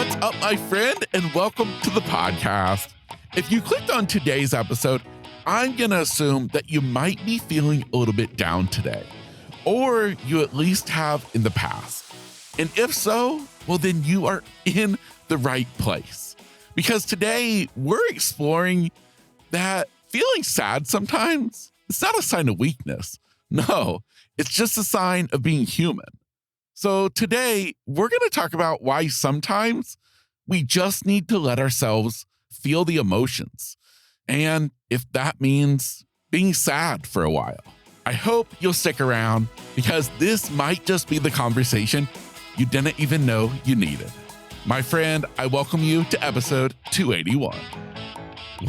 What's up, my friend, and welcome to the podcast. If you clicked on today's episode, I'm going to assume that you might be feeling a little bit down today, or you at least have in the past. And if so, well, then you are in the right place. Because today we're exploring that feeling sad sometimes, it's not a sign of weakness. No, it's just a sign of being human. So today we're going to talk about why sometimes we just need to let ourselves feel the emotions. And if that means being sad for a while, I hope you'll stick around because this might just be the conversation you didn't even know you needed. My friend, I welcome you to episode 281.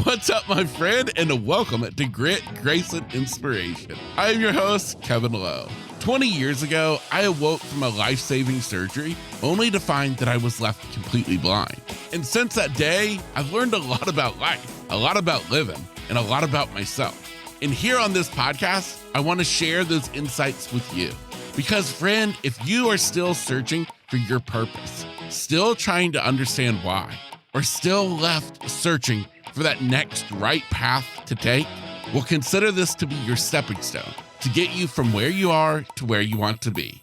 What's up, my friend, and welcome to Grit, Grace, and Inspiration. I am your host, Kevin Lowe. 20 years ago, I awoke from a life-saving surgery only to find that I was left completely blind. And since that day, I've learned a lot about life, a lot about living, and a lot about myself. And here on this podcast, I want to share those insights with you. Because, friend, if you are still searching for your purpose, still trying to understand why, or still left searching for that next right path to take, well, consider this to be your stepping stone to get you from where you are to where you want to be.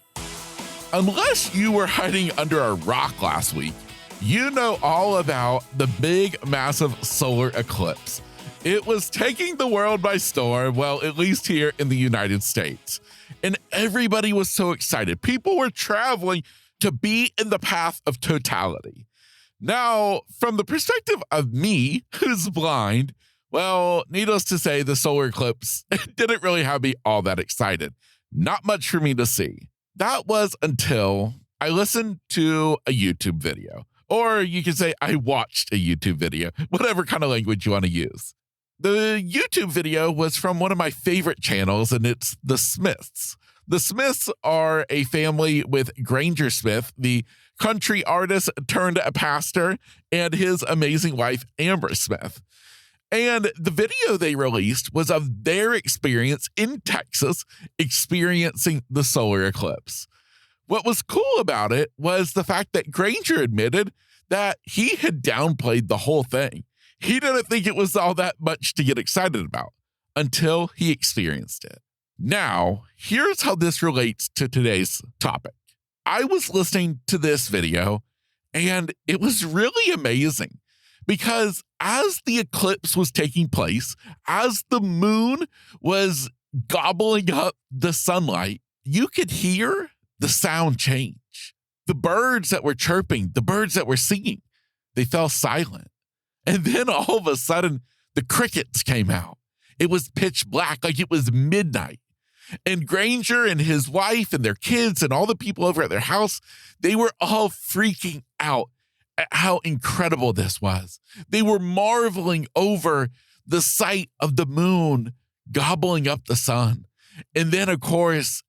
Unless you were hiding under a rock last week, you know all about the big, massive solar eclipse. It was taking the world by storm, well, at least here in the United States. And everybody was so excited. People were traveling to be in the path of totality. Now, from the perspective of me, who's blind, well, needless to say, the solar eclipse didn't really have me all that excited. Not much for me to see. That was until I listened to a YouTube video, or you could say I watched a YouTube video, whatever kind of language you want to use. The YouTube video was from one of my favorite channels, and it's The Smiths. The Smiths are a family with Granger Smith, the country artist turned a pastor, and his amazing wife, Amber Smith. And the video they released was of their experience in Texas experiencing the solar eclipse. What was cool about it was the fact that Granger admitted that he had downplayed the whole thing. He didn't think it was all that much to get excited about until he experienced it. Now, here's how this relates to today's topic. I was listening to this video, and it was really amazing because as the eclipse was taking place, as the moon was gobbling up the sunlight, you could hear the sound change. The birds that were chirping, the birds that were singing, they fell silent. And then all of a sudden, the crickets came out. It was pitch black, like it was midnight. And Granger and his wife and their kids and all the people over at their house, they were all freaking out at how incredible this was. They were marveling over the sight of the moon gobbling up the sun. And then, of course,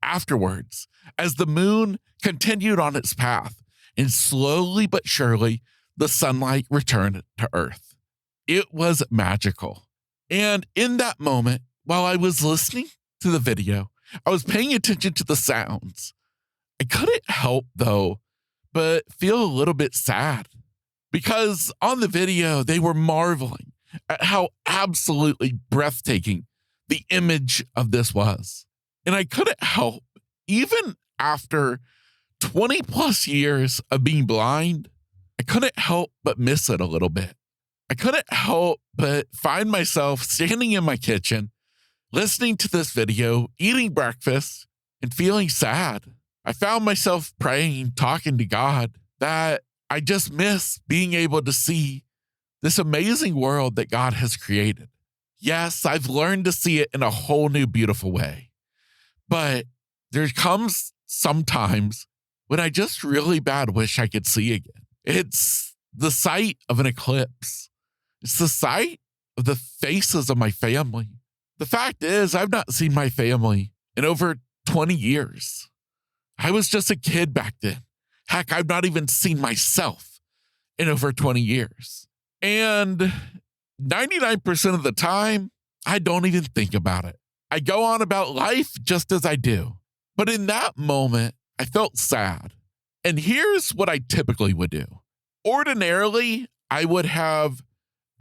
afterwards, as the moon continued on its path, and slowly but surely, the sunlight returned to Earth. It was magical. And in that moment, while I was listening to the video, I was paying attention to the sounds. I couldn't help, though, but feel a little bit sad because on the video, they were marveling at how absolutely breathtaking the image of this was. And I couldn't help, even after 20 plus years of being blind, I couldn't help but miss it a little bit. I couldn't help but find myself standing in my kitchen, listening to this video, eating breakfast, and feeling sad. I found myself praying, talking to God, that I just miss being able to see this amazing world that God has created. Yes, I've learned to see it in a whole new, beautiful way. But there comes sometimes when I just really bad wish I could see again. It's the sight of an eclipse. It's the sight of the faces of my family. The fact is, I've not seen my family in over 20 years. I was just a kid back then. Heck, I've not even seen myself in over 20 years. And 99% of the time, I don't even think about it. I go on about life just as I do. But in that moment, I felt sad. And here's what I typically would do. Ordinarily, I would have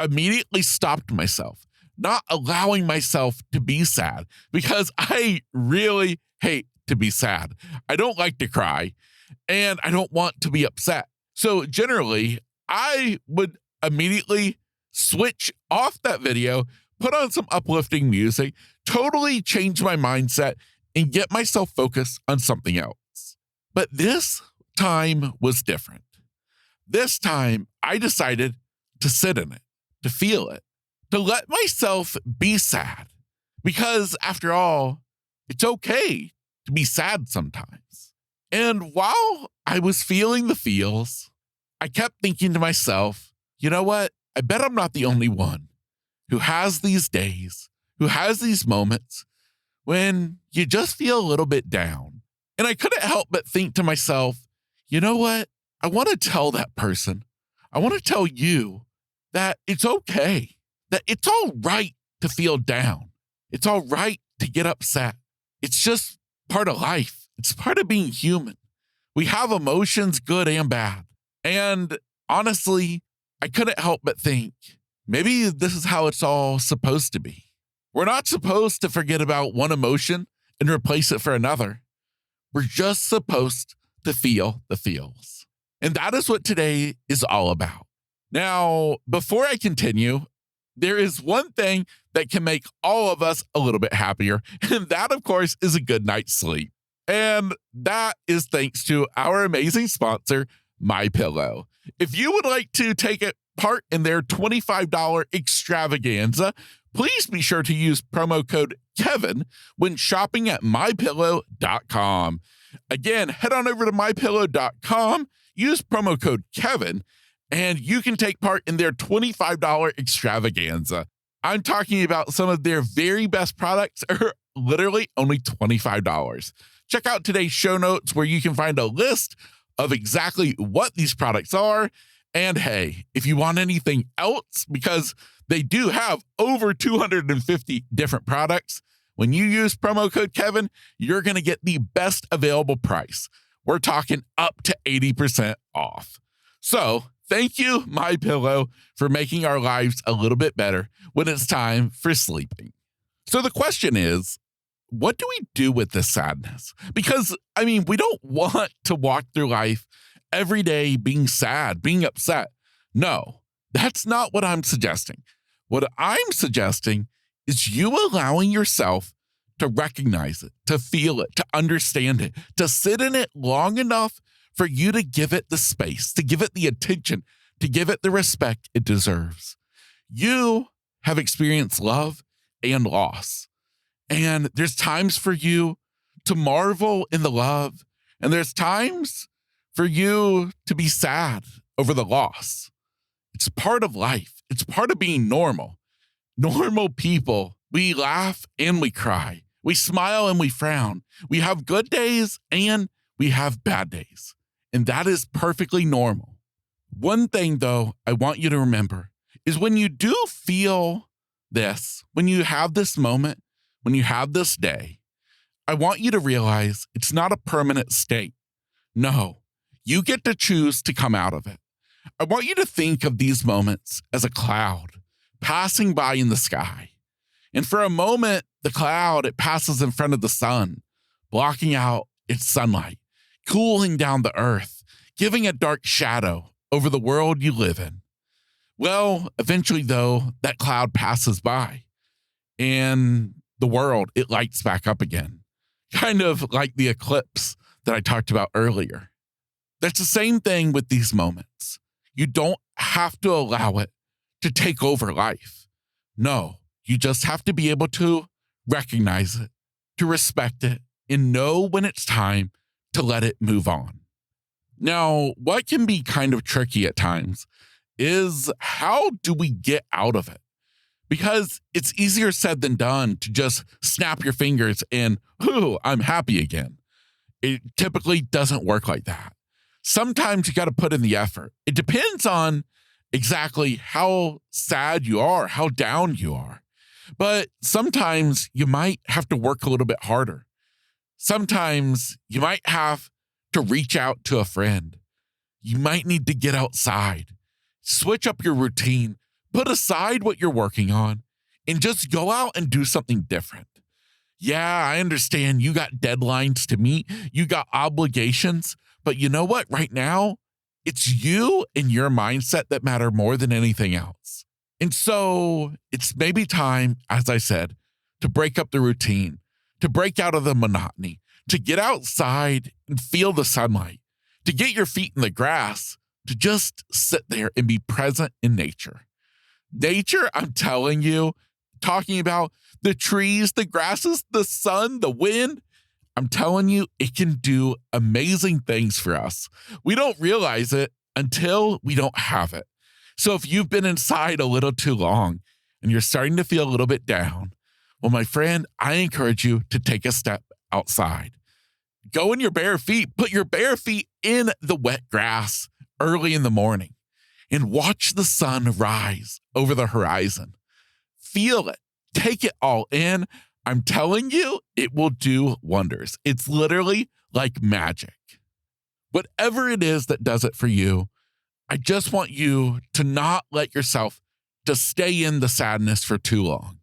immediately stopped myself, not allowing myself to be sad because I really hate to be sad. I don't like to cry and I don't want to be upset. So generally, I would immediately switch off that video, put on some uplifting music, totally change my mindset, and get myself focused on something else. But this time was different. This time, I decided to sit in it, to feel it, to let myself be sad. Because after all, it's okay to be sad sometimes. And while I was feeling the feels, I kept thinking to myself, you know what? I bet I'm not the only one who has these days, who has these moments when you just feel a little bit down. And I couldn't help but think to myself, you know what? I want to tell that person, I want to tell you that it's okay, that it's all right to feel down. It's all right to get upset. It's just part of life. It's part of being human. We have emotions, good and bad. And honestly, I couldn't help but think, maybe this is how it's all supposed to be. We're not supposed to forget about one emotion and replace it for another. We're just supposed to feel the feels. And that is what today is all about. Now, before I continue, there is one thing that can make all of us a little bit happier, and that, of course, is a good night's sleep. And that is thanks to our amazing sponsor, MyPillow. If you would like to take part in their $25 extravaganza, please be sure to use promo code Kevin when shopping at mypillow.com. Again, head on over to mypillow.com, use promo code Kevin, and you can take part in their $25 extravaganza. I'm talking about some of their very best products are literally only $25. Check out today's show notes where you can find a list of exactly what these products are. And hey, if you want anything else, because they do have over 250 different products, when you use promo code Kevin, you're going to get the best available price. We're talking up to 80% off. So thank you, MyPillow, for making our lives a little bit better when it's time for sleeping. So the question is, what do we do with this sadness? Because, we don't want to walk through life every day being sad, being upset. No, that's not what I'm suggesting. What I'm suggesting is you allowing yourself to recognize it, to feel it, to understand it, to sit in it long enough for you to give it the space, to give it the attention, to give it the respect it deserves. You have experienced love and loss. And there's times for you to marvel in the love, and there's times for you to be sad over the loss. It's part of life. It's part of being normal. Normal people, we laugh and we cry. We smile and we frown. We have good days and we have bad days. And that is perfectly normal. One thing, though, I want you to remember is when you do feel this, when you have this moment, when you have this day, I want you to realize it's not a permanent state. No, you get to choose to come out of it. I want you to think of these moments as a cloud passing by in the sky. And for a moment, the cloud, it passes in front of the sun, blocking out its sunlight, cooling down the earth, giving a dark shadow over the world you live in. Well, eventually, though, that cloud passes by and the world, it lights back up again, kind of like the eclipse that I talked about earlier. That's the same thing with these moments. You don't have to allow it to take over life. No, you just have to be able to recognize it, to respect it, and know when it's time to let it move on. Now, what can be kind of tricky at times is how do we get out of it? Because it's easier said than done to just snap your fingers and, ooh, I'm happy again. It typically doesn't work like that. Sometimes you got to put in the effort. It depends on exactly how sad you are, how down you are. But sometimes you might have to work a little bit harder. Sometimes you might have to reach out to a friend. you might need to get outside, switch up your routine, put aside what you're working on, and just go out and do something different. Yeah, I understand you got deadlines to meet, you got obligations, but you know what? Right now, it's you and your mindset that matter more than anything else. And so it's maybe time, as I said, to break up the routine, to break out of the monotony, to get outside and feel the sunlight, to get your feet in the grass, to just sit there and be present in nature. Nature, I'm telling you, talking about the trees, the grasses, the sun, the wind, I'm telling you, it can do amazing things for us. We don't realize it until we don't have it. So if you've been inside a little too long and you're starting to feel a little bit down, well, my friend, I encourage you to take a step outside. Go in your bare feet, put your bare feet in the wet grass early in the morning and watch the sun rise over the horizon. Feel it. Take it all in. I'm telling you, it will do wonders. It's literally like magic. Whatever it is that does it for you, I just want you to not let yourself to stay in the sadness for too long.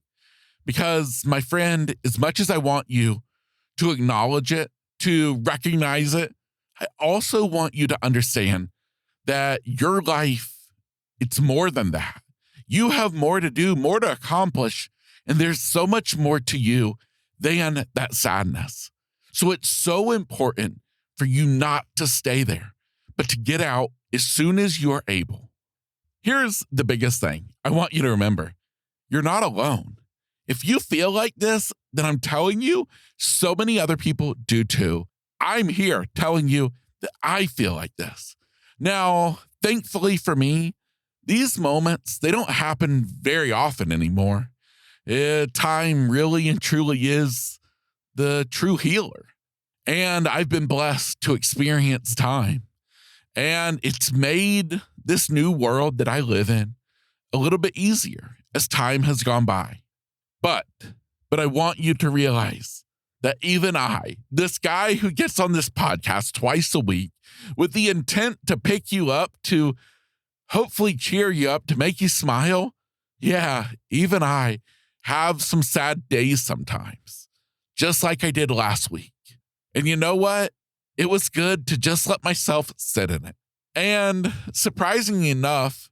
Because, my friend, as much as I want you to acknowledge it, to recognize it, I also want you to understand that your life, it's more than that. You have more to do, more to accomplish, and there's so much more to you than that sadness. So it's so important for you not to stay there, but to get out as soon as you're able. Here's the biggest thing I want you to remember. You're not alone. If you feel like this, then I'm telling you, so many other people do too. I'm here telling you that I feel like this. Now, thankfully for me, these moments, they don't happen very often anymore. Time really and truly is the true healer. And I've been blessed to experience time. And it's made this new world that I live in a little bit easier as time has gone by. But I want you to realize that even I, this guy who gets on this podcast twice a week with the intent to pick you up, to hopefully cheer you up, to make you smile, yeah, even I have some sad days sometimes, just like I did last week. And you know what? It was good to just let myself sit in it. And surprisingly enough,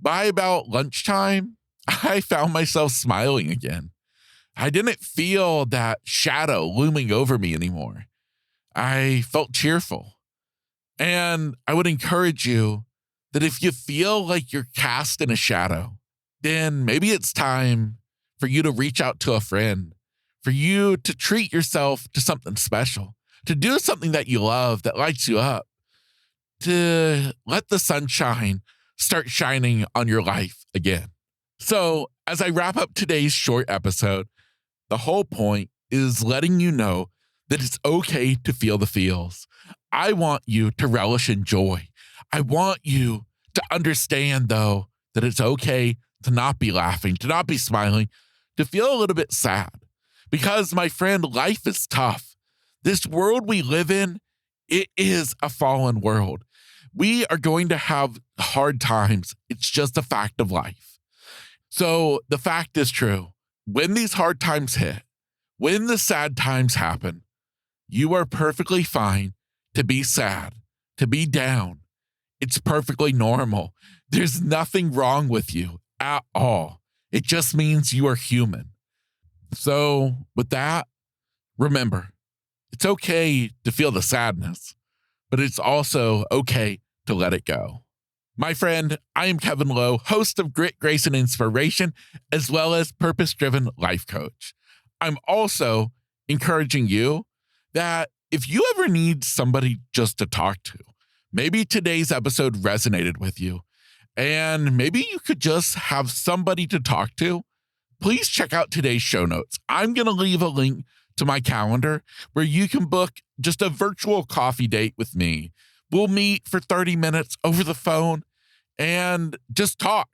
by about lunchtime, I found myself smiling again. I didn't feel that shadow looming over me anymore. I felt cheerful. And I would encourage you that if you feel like you're cast in a shadow, then maybe it's time for you to reach out to a friend, for you to treat yourself to something special, to do something that you love, that lights you up, to let the sunshine start shining on your life again. So as I wrap up today's short episode, the whole point is letting you know that it's okay to feel the feels. I want you to relish in joy. I want you to understand, though, that it's okay to not be laughing, to not be smiling, to feel a little bit sad. Because, my friend, life is tough. This world we live in, it is a fallen world. We are going to have hard times. It's just a fact of life. So the fact is true. When these hard times hit, when the sad times happen, you are perfectly fine to be sad, to be down. It's perfectly normal. There's nothing wrong with you at all. It just means you are human. So with that, remember, it's okay to feel the sadness, but it's also okay to let it go. My friend, I am Kevin Lowe, host of Grit, Grace, and Inspiration, as well as Purpose-Driven Life Coach. I'm also encouraging you that if you ever need somebody just to talk to, maybe today's episode resonated with you, and maybe you could just have somebody to talk to, please check out today's show notes. I'm going to leave a link to my calendar where you can book just a virtual coffee date with me. We'll meet for 30 minutes over the phone and just talk.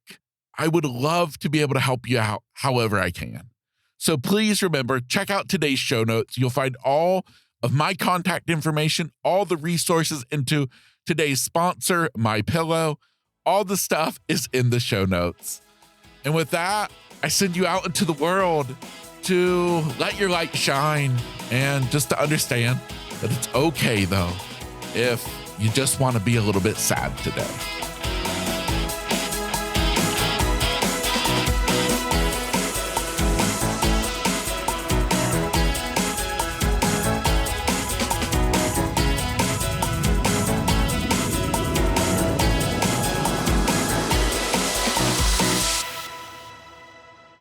I would love to be able to help you out however I can. So please remember, check out today's show notes. You'll find all of my contact information, all the resources into today's sponsor, My Pillow. All the stuff is in the show notes. And with that, I send you out into the world to let your light shine and just to understand that it's okay, though, if you just want to be a little bit sad today.